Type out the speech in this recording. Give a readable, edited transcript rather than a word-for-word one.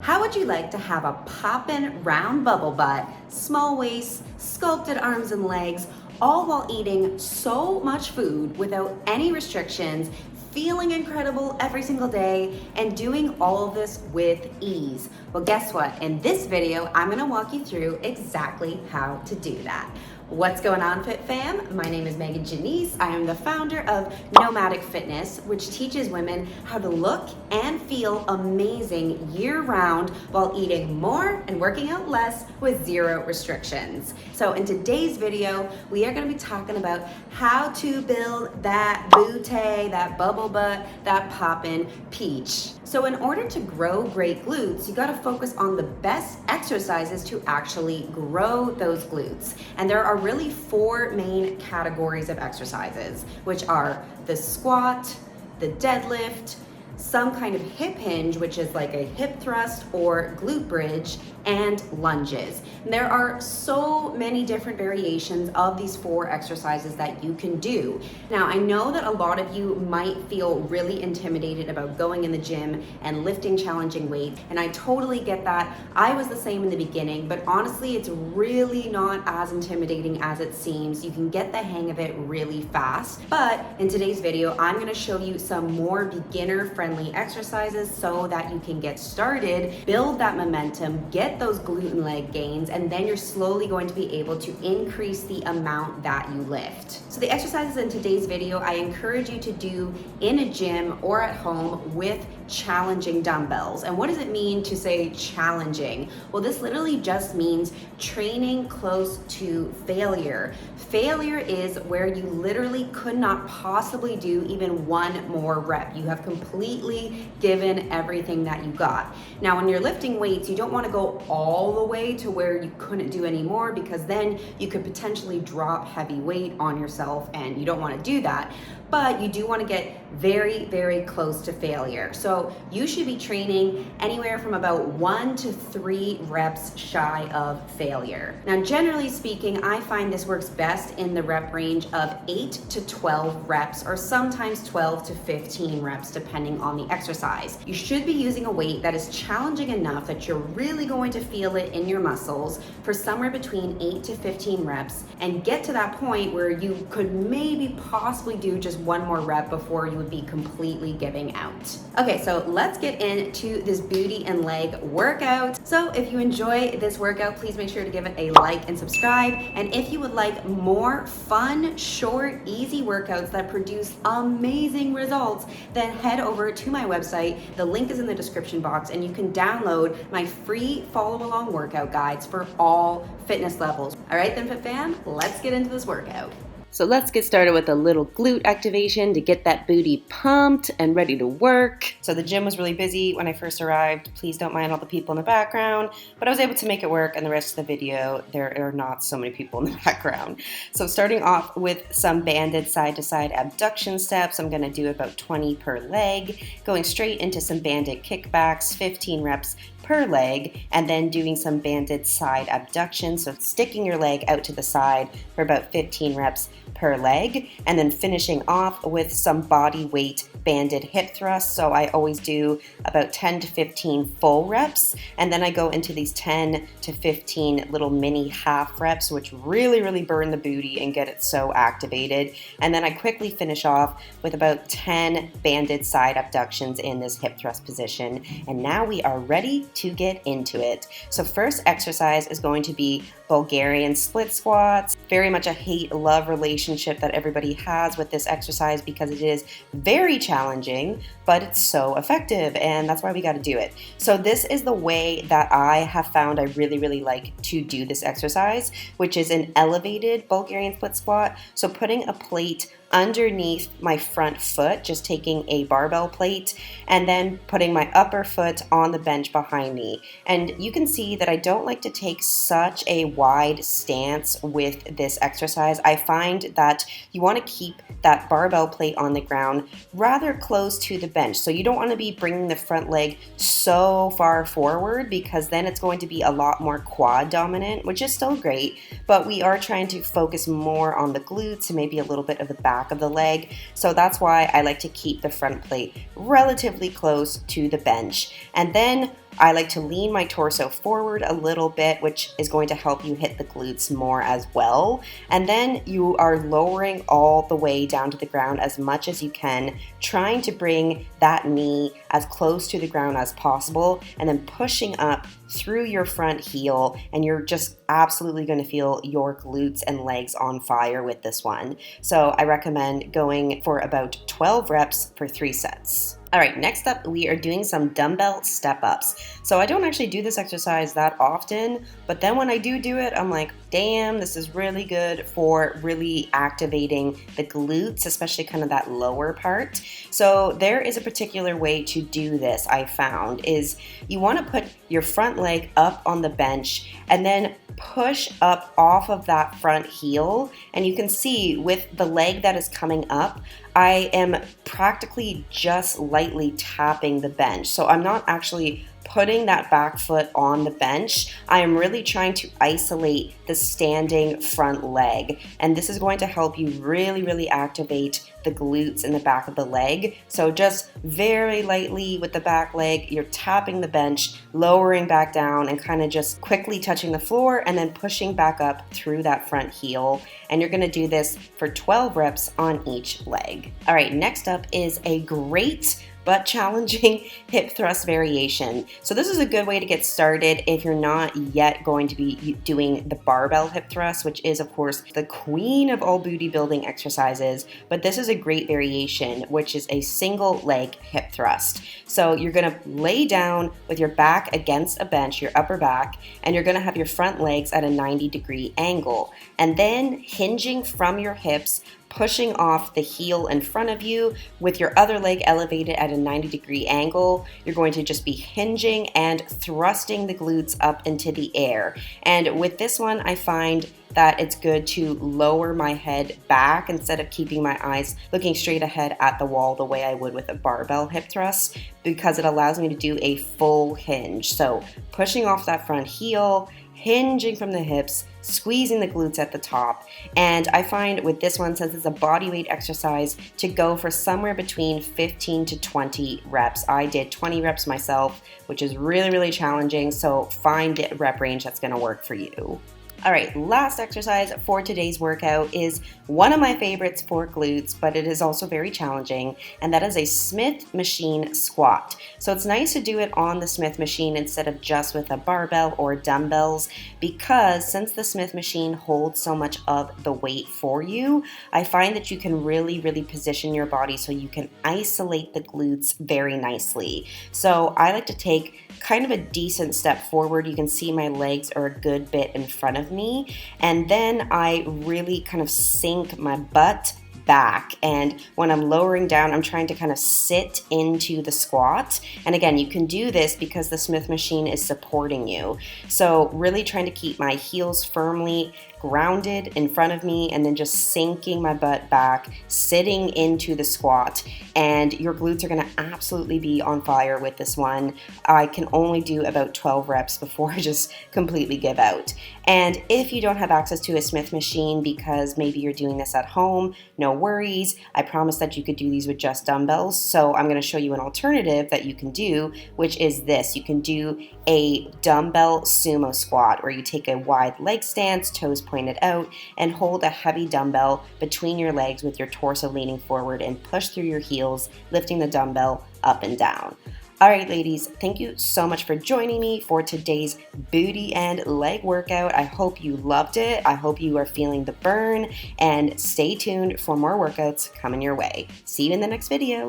How would you like to have a poppin' round bubble butt, small waist, sculpted arms and legs, all while eating so much food without any restrictions, feeling incredible every single day, and doing all of this with ease? Well, guess what? In this video, I'm gonna walk you through exactly how to do that. What's going on, FitFam? My name is Megan Janice. I am the founder of Nomadic Fitness, which teaches women how to look and feel amazing year-round while eating more and working out less with zero restrictions. So in today's video, we are going to be talking about how to build that booty, that bubble butt, that poppin' peach. So in order to grow great glutes, you gotta focus on the best exercises to actually grow those glutes. And there are really four main categories of exercises, which are the squat, the deadlift, some kind of hip hinge, which is like a hip thrust or glute bridge, and lunges. And there are so many different variations of these four exercises that you can do. Now, I know that a lot of you might feel really intimidated about going in the gym and lifting challenging weights, and I totally get that. I was the same in the beginning, but honestly, it's really not as intimidating as it seems. You can get the hang of it really fast. But in today's video, I'm gonna show you some more beginner-friendly exercises so that you can get started, build that momentum, get those glute and leg gains, and then you're slowly going to be able to increase the amount that you lift. So the exercises in today's video, I encourage you to do in a gym or at home with challenging dumbbells. And what does it mean to say challenging? Well, this literally just means training close to failure. Failure is where you literally could not possibly do even one more rep. You have completely given everything that you got. Now, when you're lifting weights, you don't want to go all the way to where you couldn't do any more, because then you could potentially drop heavy weight on yourself, and you don't want to do that. But you do want to get very, very close to failure. So you should be training anywhere from about 1 to 3 reps shy of failure. Now, generally speaking, I find this works best in the rep range of 8 to 12 reps, or sometimes 12 to 15 reps, depending on the exercise. You should be using a weight that is challenging enough that you're really going to feel it in your muscles for somewhere between 8 to 15 reps, and get to that point where you could maybe possibly do just one more rep before you would be completely giving out. Okay, so let's get into this booty and leg workout. So if you enjoy this workout, please make sure to give it a like and subscribe. And if you would like more fun, short, easy workouts that produce amazing results, then head over to my website. The link is in the description box, and you can download my free follow along workout guides for all fitness levels. All right then, FitFam, let's get into this workout. So let's get started with a little glute activation to get that booty pumped and ready to work. So the gym was really busy when I first arrived. Please don't mind all the people in the background, but I was able to make it work, and the rest of the video, there are not so many people in the background. So starting off with some banded side-to-side abduction steps. I'm gonna do about 20 per leg, going straight into some banded kickbacks, 15 reps per leg, and then doing some banded side abduction, so sticking your leg out to the side for about 15 reps per leg, and then finishing off with some body weight banded hip thrusts. So I always do about 10 to 15 full reps, and then I go into these 10 to 15 little mini half reps, which really burn the booty and get it so activated. And then I quickly finish off with about 10 banded side abductions in this hip thrust position. And now we are ready to get into it. So first exercise is going to be Bulgarian Split Squats. Very much a hate-love relationship that everybody has with this exercise, because it is very challenging, but it's so effective, and that's why we got to do it. So this is the way that I have found I really like to do this exercise, which is an elevated Bulgarian Split Squat. So putting a plate underneath my front foot, just taking a barbell plate, and then putting my upper foot on the bench behind me. And you can see that I don't like to take such a wide stance with this exercise. I find that you want to keep that barbell plate on the ground rather close to the bench. So you don't want to be bringing the front leg so far forward, because then it's going to be a lot more quad dominant, which is still great, but we are trying to focus more on the glutes and maybe a little bit of the back of the leg. So that's why I like to keep the front plate relatively close to the bench. And then I like to lean my torso forward a little bit, which is going to help you hit the glutes more as well. And then you are lowering all the way down to the ground as much as you can, trying to bring that knee as close to the ground as possible, and then pushing up through your front heel, and you're just absolutely going to feel your glutes and legs on fire with this one. So I recommend going for about 12 reps for 3 sets. All right, next up, we are doing some dumbbell step ups. So I don't actually do this exercise that often, but then when I do it, I'm like, damn, this is really good for really activating the glutes, especially kind of that lower part. So there is a particular way to do this, I found, is you want to put your front leg up on the bench and then push up off of that front heel. And you can see with the leg that is coming up, I am practically just lightly tapping the bench. So I'm not actually putting that back foot on the bench. I am really trying to isolate the standing front leg. And this is going to help you really activate the glutes in the back of the leg. So just very lightly with the back leg, you're tapping the bench, lowering back down, and kind of just quickly touching the floor and then pushing back up through that front heel. And you're gonna do this for 12 reps on each leg. All right, next up is a great but challenging hip thrust variation. So this is a good way to get started if you're not yet going to be doing the barbell hip thrust, which is of course the queen of all booty building exercises, but this is a great variation, which is a single leg hip thrust. So you're gonna lay down with your back against a bench, your upper back, and you're gonna have your front legs at a 90-degree angle. And then hinging from your hips, pushing off the heel in front of you with your other leg elevated at a 90-degree angle. You're going to just be hinging and thrusting the glutes up into the air. And with this one, I find that it's good to lower my head back instead of keeping my eyes looking straight ahead at the wall the way I would with a barbell hip thrust, because it allows me to do a full hinge. So pushing off that front heel, hinging from the hips, squeezing the glutes at the top. And I find with this one, since it's a body weight exercise, to go for somewhere between 15 to 20 reps. I did 20 reps myself, which is really challenging. So find the rep range that's gonna work for you. All right, last exercise for today's workout is one of my favorites for glutes, but it is also very challenging, and that is a Smith machine squat. So it's nice to do it on the Smith machine instead of just with a barbell or dumbbells, because since the Smith machine holds so much of the weight for you, I find that you can really position your body so you can isolate the glutes very nicely. So I like to take kind of a decent step forward. You can see my legs are a good bit in front of me, and then I really kind of sink my butt back, and when I'm lowering down, I'm trying to kind of sit into the squat. And again, you can do this because the Smith machine is supporting you. So really trying to keep my heels firmly grounded in front of me, and then just sinking my butt back, sitting into the squat, and your glutes are gonna absolutely be on fire with this one. I can only do about 12 reps before I just completely give out. And if you don't have access to a Smith machine because maybe you're doing this at home, no worries. I promise that you could do these with just dumbbells. So I'm gonna show you an alternative that you can do, which is this. You can do a dumbbell sumo squat, where you take a wide leg stance, toes pointed out, and hold a heavy dumbbell between your legs with your torso leaning forward and push through your heels, lifting the dumbbell up and down. All right, ladies, thank you so much for joining me for today's booty and leg workout. I hope you loved it. I hope you are feeling the burn, and stay tuned for more workouts coming your way. See you in the next video.